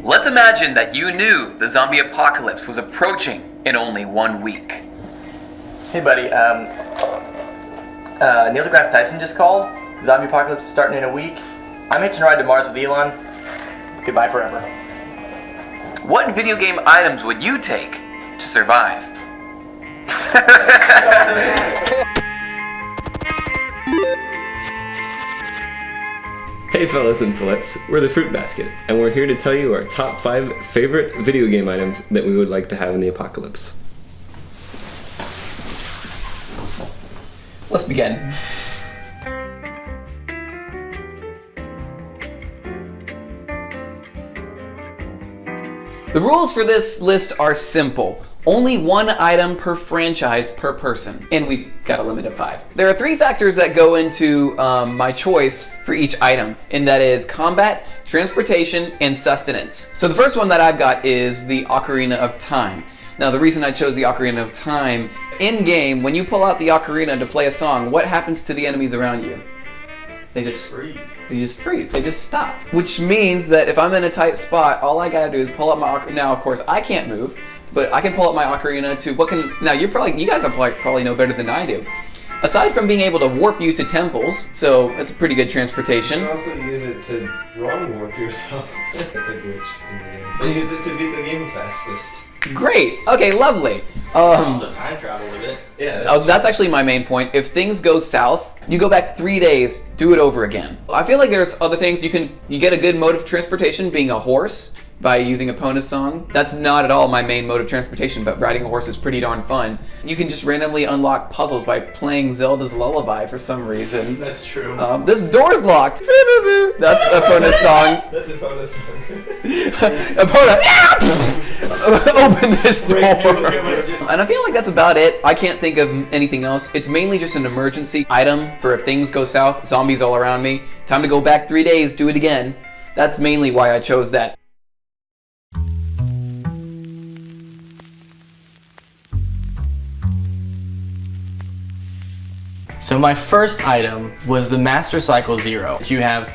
Let's imagine that you knew the zombie apocalypse was approaching in only 1 week. Hey buddy, Neil deGrasse Tyson just called. Zombie apocalypse is starting in a week. I'm hitching a ride to Mars with Elon. Goodbye forever. What video game items would you take to survive? Hey fellas and fillets, we're the Fruit Basket, and we're here to tell you our top 5 favorite video game items that we would like to have in the apocalypse. Let's begin. The rules for this list are simple. Only 1 item per franchise per person, and we've got a limit of 5. There are 3 factors that go into my choice for each item, and that is combat, transportation, and sustenance. So the first one that I've got is the Ocarina of Time. Now the reason I chose the Ocarina of Time, in-game, when you pull out the Ocarina to play a song, what happens to the enemies around you? They just freeze. They just freeze. They just stop. Which means that if I'm in a tight spot, all I gotta do is pull up my Ocarina. Now, of course, I can't move, but I can pull up my Ocarina to what can. Now, you guys probably know better than I do. Aside from being able to warp you to temples, so it's a pretty good transportation. You can also use it to wrong warp yourself. It's a glitch in the game. But use it to beat the game fastest. Great. Okay, lovely. Also time travel with it. Yeah. That's actually my main point. If things go south, you go back 3 days, do it over again. I feel like there's other things you get a good mode of transportation being a horse by using Epona's song. That's not at all my main mode of transportation, but riding a horse is pretty darn fun. You can just randomly unlock puzzles by playing Zelda's Lullaby for some reason. That's true. This door's locked. That's Epona's song. That's Epona's song. Epona, open this door. And I feel like that's about it. I can't think of anything else. It's mainly just an emergency item for if things go south, zombies all around me. Time to go back 3 days, do it again. That's mainly why I chose that. So my first item was the Master Cycle Zero. You have,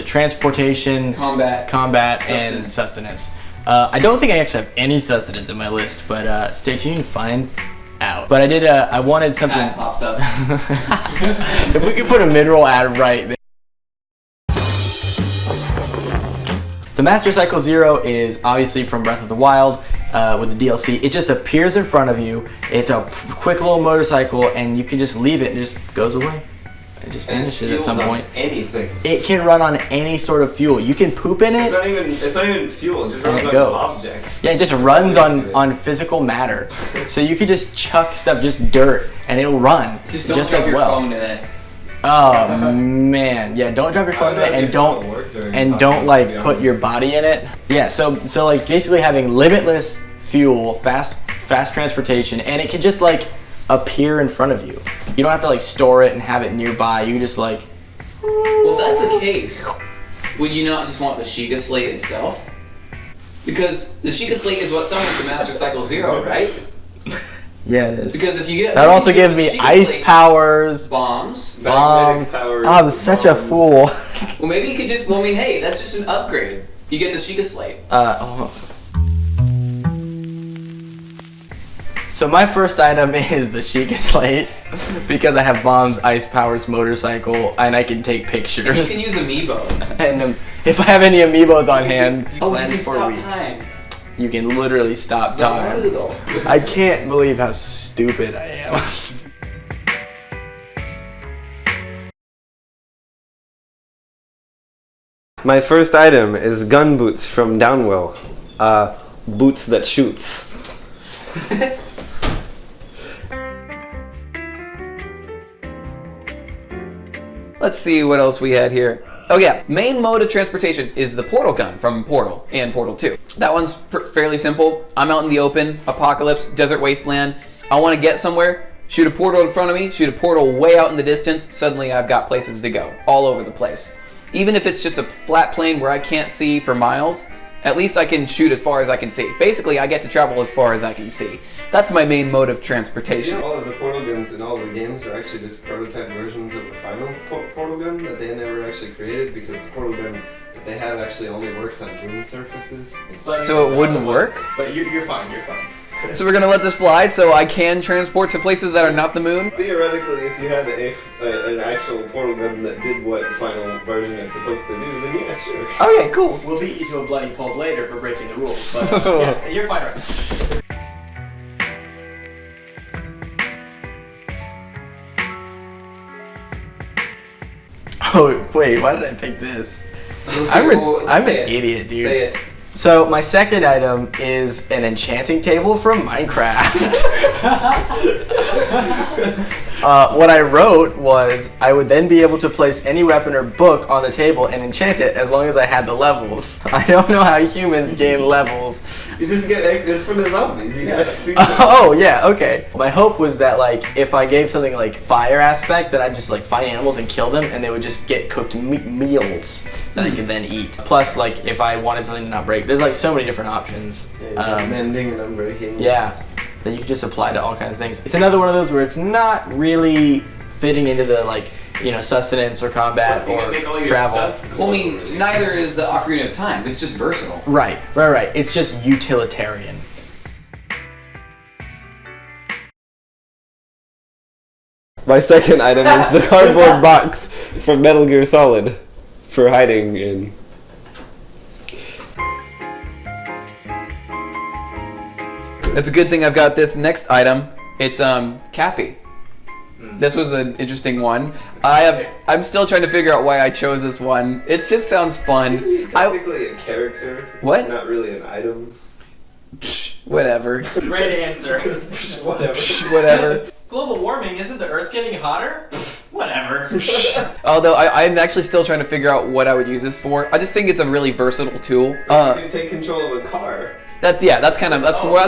transportation, Combat, and sustenance. I don't think I actually have any sustenance in my list, but stay tuned to find out. But I wanted something. Ad pops up. If we could put a mid-roll ad right there. The Master Cycle Zero is obviously from Breath of the Wild with the DLC. It just appears in front of you. It's a quick little motorcycle, and you can just leave it and it just goes away. It just vanishes at some point. Anything. It can run on any sort of fuel. You can poop in it. It's not even fuel. It just runs on objects. Yeah, it just runs on physical matter. So you could just chuck stuff, just dirt, and it'll run Just don't drop your phone in it. Oh man, yeah. Don't drop your phone in it, and don't like put your body in it. Yeah. So like basically having limitless fuel, fast transportation, and it can just like appear in front of you. You don't have to like store it and have it nearby. You just like. Well, if that's the case, would you not just want the Sheikah Slate itself? Because the Sheikah Slate is what summons the Master Cycle Zero, right? Yeah, it is. Because if you get that also gives me ice powers, bombs. Oh, I'm such a fool. Well, maybe you could just. Well, I mean, hey, that's just an upgrade. You get the Sheikah Slate. So my first item is the Sheikah Slate because I have bombs, ice powers, motorcycle, and I can take pictures. And you can use amiibo. And if I have any amiibos on hand, you can stop time. You can literally stop time. I can't believe how stupid I am. My first item is gun boots from Downwell. Boots that shoots. Let's see what else we had here. Oh yeah, main mode of transportation is the portal gun from Portal and Portal 2. That one's fairly simple. I'm out in the open, apocalypse, desert wasteland. I want to get somewhere, shoot a portal in front of me, shoot a portal way out in the distance, suddenly I've got places to go, all over the place. Even if it's just a flat plane where I can't see for miles, at least I can shoot as far as I can see. Basically, I get to travel as far as I can see. That's my main mode of transportation. All of the portal guns in all of the games are actually just prototype versions of the final portal gun that they never actually created, because the portal gun that they have actually only works on moon surfaces. So it wouldn't work? But you're fine, you're fine. So we're gonna let this fly so I can transport to places that are not the moon? Theoretically, if you had an actual portal gun that did what final version is supposed to do, then yeah, sure. Okay, cool. We'll beat you to a bloody pulp later for breaking the rules, but yeah, you're fine right now. Oh, wait, why did I pick this? I'm an idiot, dude. Say it. So my second item is an enchanting table from Minecraft. What I wrote was I would then be able to place any weapon or book on the table and enchant it as long as I had the levels. I don't know how humans gain levels. You just get this for the zombies. You gotta speak. Oh yeah, okay. My hope was that like if I gave something like fire aspect, that I'd just like find animals and kill them, and they would just get cooked meals that I could then eat. Plus, like if I wanted something to not break, there's like so many different options. Mending and unbreaking. Yeah. That you can just apply to all kinds of things. It's another one of those where it's not really fitting into the like, you know, sustenance or combat Plus, you or can make all your travel. stuff Well, I mean, neither is the Ocarina of Time. It's just versatile. Right. It's just utilitarian. My second item is the cardboard box from Metal Gear Solid for hiding in. It's a good thing I've got this next item. It's Cappy. This was an interesting one. I'm still trying to figure out why I chose this one. It just sounds fun. Technically a character. What? Not really an item. Whatever. Great answer. Whatever. Global warming, isn't the Earth getting hotter? Whatever. Although I'm actually still trying to figure out what I would use this for. I just think it's a really versatile tool. You can take control of a car. That's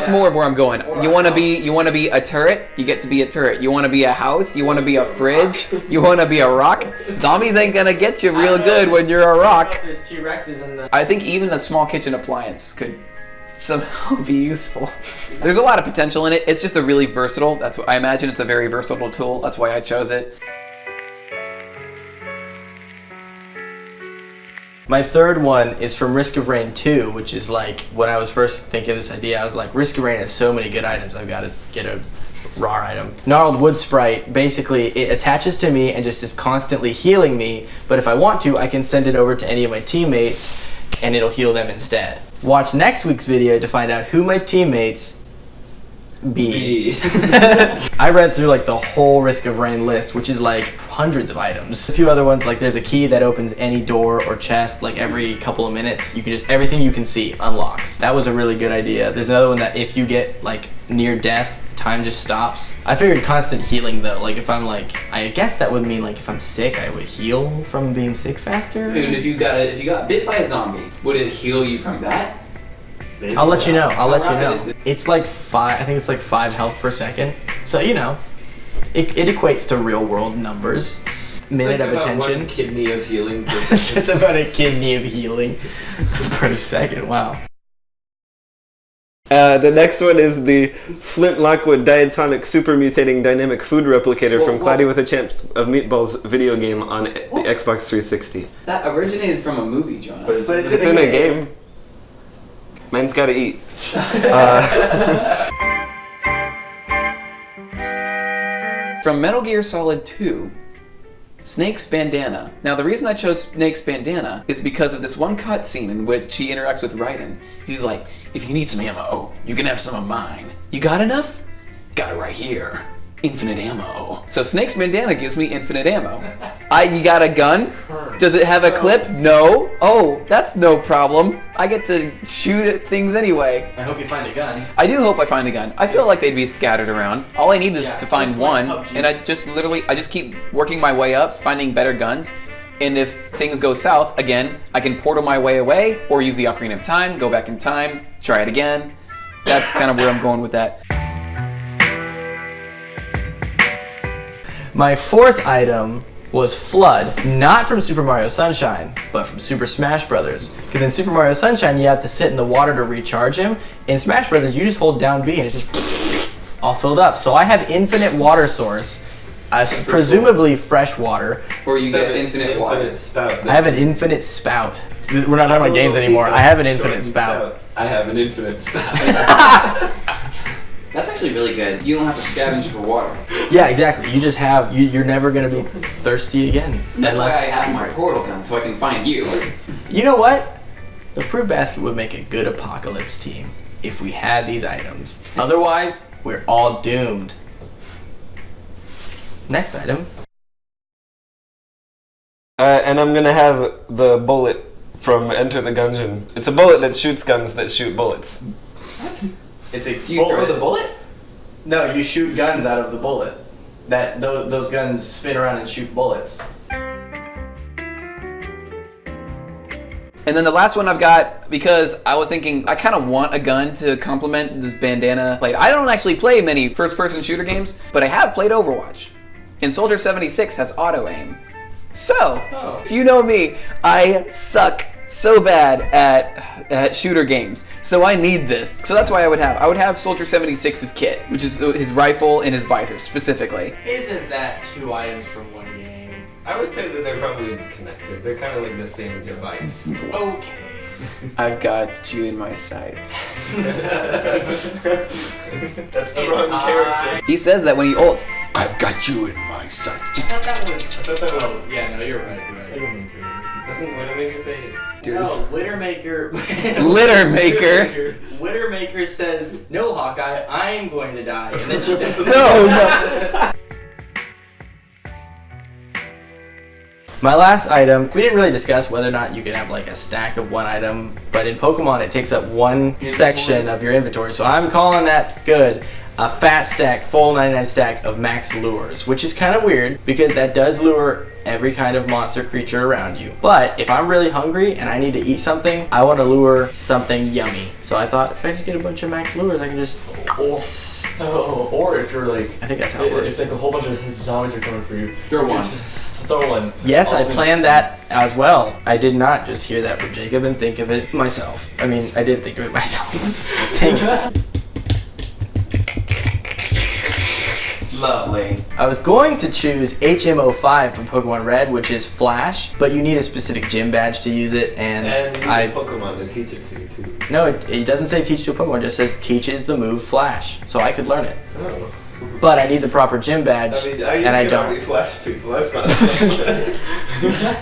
more of where I'm going. You want to be a turret, you get to be a turret. You want to be a house, you want to be a fridge, you want to be a rock. Zombies ain't gonna get you real good when you're a rock. There's T-Rexes in the... I think even a small kitchen appliance could somehow be useful. There's a lot of potential in it. It's just a really versatile. That's what I imagine. It's a very versatile tool. That's why I chose it. My third one is from Risk of Rain 2, which is like, when I was first thinking of this idea, I was like, Risk of Rain has so many good items, I've got to get a raw item. Gnarled Wood Sprite, basically, it attaches to me and just is constantly healing me, but if I want to, I can send it over to any of my teammates, and it'll heal them instead. Watch next week's video to find out who my teammates be. I read through like the whole Risk of Rain list, which is like hundreds of items. A few other ones, like there's a key that opens any door or chest like every couple of minutes. You can just, everything you can see unlocks. That was a really good idea. There's another one that if you get like near death, time just stops. I figured constant healing though, like if I'm like, I guess that would mean like if I'm sick, I would heal from being sick faster. And if you got bit by a zombie, would it heal you from that? I'll let you know. It's like 5, I think it's like 5 health per second. So, you know, it equates to real world numbers. Minute of attention. One kidney of healing per second. That's about a kidney of healing per second. Wow. The next one is the Flint Lockwood diatonic super mutating dynamic food replicator from Cloudy with a Chance of Meatballs video game on the Xbox 360. That originated from a movie, Jonah. But it's in a game. Man's gotta eat. From Metal Gear Solid 2, Snake's Bandana. Now the reason I chose Snake's Bandana is because of this one cutscene in which he interacts with Raiden. He's like, if you need some ammo, you can have some of mine. You got enough? Got it right here. Infinite ammo. So Snake's Bandana gives me infinite ammo. You got a gun? Does it have a clip? No. Oh, that's no problem. I get to shoot at things anyway. I hope you find a gun. I do hope I find a gun. I feel like they'd be scattered around. All I need is to find one, PUBG. and I just keep working my way up, finding better guns. And if things go south, again, I can portal my way away, or use the Ocarina of Time, go back in time, try it again. That's kind of where I'm going with that. My fourth item was Flood, not from Super Mario Sunshine, but from Super Smash Brothers. Because in Super Mario Sunshine, you have to sit in the water to recharge him. In Smash Brothers, you just hold down B and it's just all filled up. So I have infinite water source, presumably fresh water. Or you get infinite water. Spout. I have an infinite spout. We're not talking about games anymore. I have an infinite spout. I have an infinite spout. That's actually really good. You don't have to scavenge for water. Yeah, exactly. You just have, you're never going to be thirsty again. That's why I have my portal gun, so I can find you. You know what? The fruit basket would make a good apocalypse team if we had these items. Otherwise, we're all doomed. Next item. And I'm gonna have the bullet from Enter the Gungeon. It's a bullet that shoots guns that shoot bullets. What? It's a Do you throw the bullet? No, you shoot guns out of the bullet. Those guns spin around and shoot bullets. And then the last one I've got, because I was thinking I kind of want a gun to complement this bandana blade. I don't actually play many first-person shooter games, but I have played Overwatch. And Soldier 76 has auto-aim. So, if you know me, I suck so bad at shooter games. So I need this. So that's why I would have Soldier 76's kit, which is his rifle and his visor specifically. Isn't that 2 items from one game? I would say that they're probably connected. They're kind of like the same device. Okay. I've got you in my sights. That's the wrong character. He says that when he ults. I've got you in my sights. I thought that was. Yeah, no, you're right. Doesn't Widowmaker say it? No, Littermaker. Littermaker. Littermaker says, "No, Hawkeye, I'm going to die," and then she does. No. My last item, we didn't really discuss whether or not you could have like a stack of one item, but in Pokemon it takes up one section of your inventory, so I'm calling that good. A fat stack, full 99 stack of max lures, which is kind of weird because that does lure every kind of monster creature around you. But if I'm really hungry and I need to eat something, I want to lure something yummy. So I thought if I just get a bunch of max lures, I can just... Or if you're like, I think that's how it works. It's like a whole bunch of zombies are coming for you. Throw one. Throw one. Yes, I planned that as well. I did not just hear that from Jacob and think of it myself. I mean, I did think of it myself. Thank you. Lovely. I was going to choose HM05 from Pokemon Red, which is Flash, but you need a specific gym badge to use it, and you need a Pokemon to teach it to you too. No, it doesn't say teach to a Pokemon, it just says teaches the move Flash, so I could learn it. Oh. But I need the proper gym badge, and I don't. Flash people. That's not.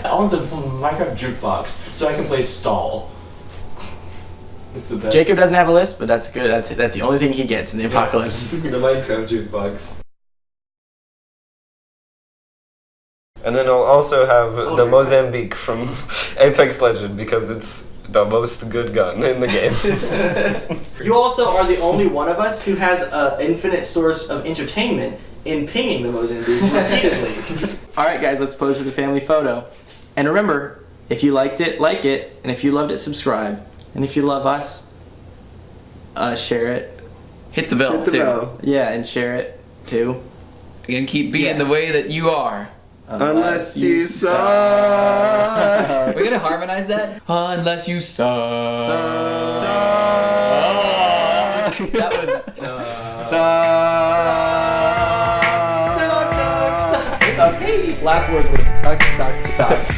I want the Minecraft jukebox so I can play Stall. It's the best. Jacob doesn't have a list, but that's good. That's the only thing he gets in the apocalypse. The Minecraft jukebox. And then I'll also have the Mozambique from Apex Legend because it's the most good gun in the game. You also are the only one of us who has an infinite source of entertainment in pinging the Mozambique repeatedly. Alright guys, let's pose for the family photo. And remember, if you liked it, like it, and if you loved it, subscribe. And if you love us, share it. Hit the bell, too. Yeah, and share it, too. And keep being the way that you are. Unless you suck. We're gonna harmonize that? Unless you suck. That was... Okay. Last words were suck, suck, suck.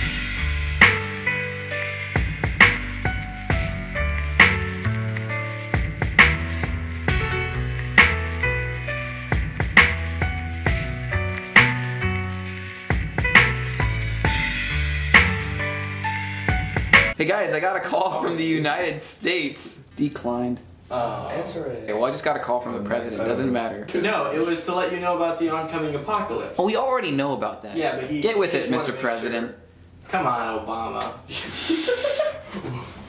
Hey guys, I got a call from the United States. Declined. Answer it. Okay, well, I just got a call from the president. Doesn't matter. No, it was to let you know about the oncoming apocalypse. Well, we already know about that. Yeah, but he... Get with he it, just wanted Mr. to make President. Sure. Come on, Obama.